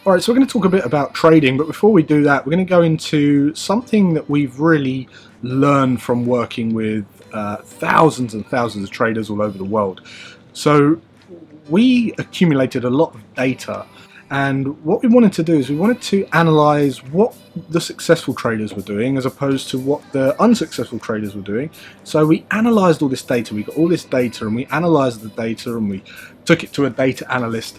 Alright, so we're going to talk a bit about trading, but before we do that, we're going to go into something that we've really learned from working with thousands and thousands of traders all over the world. So we accumulated a lot of data, and what we wanted to do is we wanted to analyze what the successful traders were doing as opposed to what the unsuccessful traders were doing. So we analyzed all this data, we got all this data, and we analyzed the data, and we took it to a data analyst,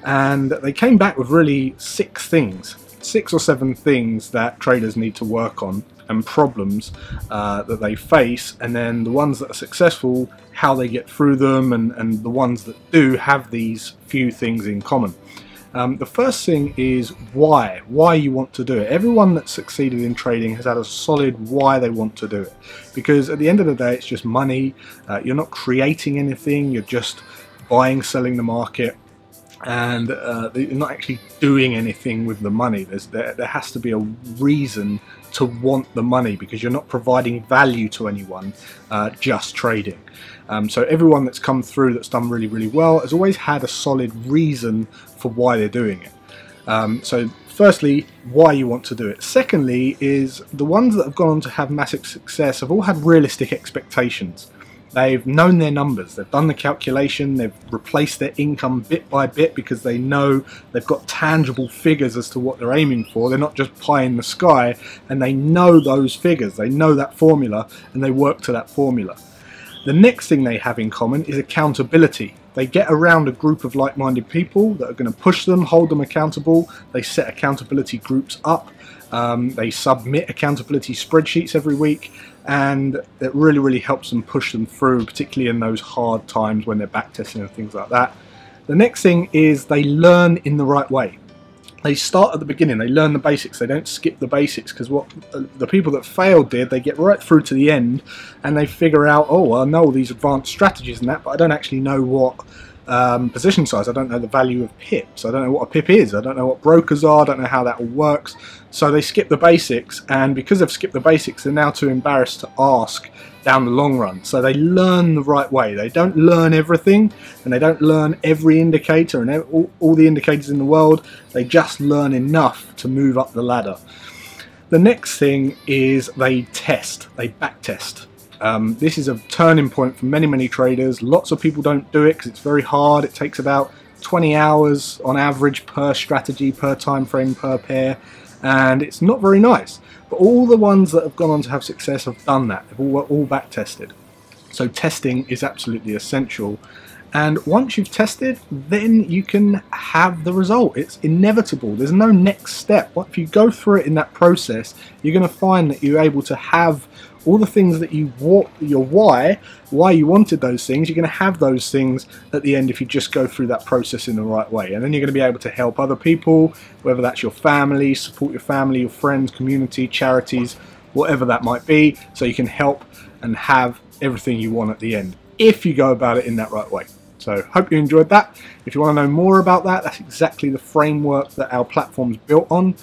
and they came back with really six or seven things that traders need to work on, and problems that they face, and then the ones that are successful, how they get through them, and the ones that do have these few things in common. The first thing is why you want to do it. Everyone that's succeeded in trading has had a solid why they want to do it, because at the end of the day it's just money. You're not creating anything, you're just buying, selling the market, and you're not actually doing anything with the money. There has to be a reason to want the money, because you're not providing value to anyone just trading. So everyone that's come through that's done really well has always had a solid reason for why they're doing it. So firstly, why you want to do it. Secondly is the ones that have gone on to have massive success have all had realistic expectations. They've known their numbers, they've done the calculation, they've replaced their income bit by bit because they know they've got tangible figures as to what they're aiming for. They're not just pie in the sky, and they know those figures, they know that formula, and they work to that formula. The next thing they have in common is accountability. They get around a group of like-minded people that are going to push them, hold them accountable. They set accountability groups up. They submit accountability spreadsheets every week, and it really helps them push them through, particularly in those hard times when they're backtesting and things like that. The next thing is they learn in the right way. They start at the beginning, they learn the basics, they don't skip the basics, because what the people that failed did, they get right through to the end and they figure out, oh, well, I know all these advanced strategies and that, but I don't actually know what position size, I don't know the value of pips, I don't know what a pip is, I don't know what brokers are, I don't know how that all works. So they skip the basics, and because they've skipped the basics, they're now too embarrassed to ask down the long run. So they learn the right way. They don't learn everything, and they don't learn every indicator and all the indicators in the world. They just learn enough to move up the ladder. The next thing is they test, they back test. This is a turning point for many traders. Lots of people don't do it because it's very hard. It takes about 20 hours on average per strategy, per time frame, per pair, and it's not very nice. But all the ones that have gone on to have success have done that. They've all back tested. So testing is absolutely essential. And once you've tested, then you can have the result. It's inevitable. There's no next step. If you go through it in that process, you're going to find that you're able to have all the things that you want, your why you wanted those things. You're going to have those things at the end if you just go through that process in the right way. And then you're going to be able to help other people, whether that's your family, support your family, your friends, community, charities, whatever that might be, so you can help and have everything you want at the end, if you go about it in that right way. So hope you enjoyed that. If you want to know more about that, that's exactly the framework that our platform's built on.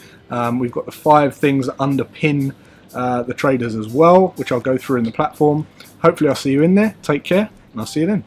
We've got the 5 things that underpin the traders as well, which I'll go through in the platform. Hopefully I'll see you in there. Take care, and I'll see you then.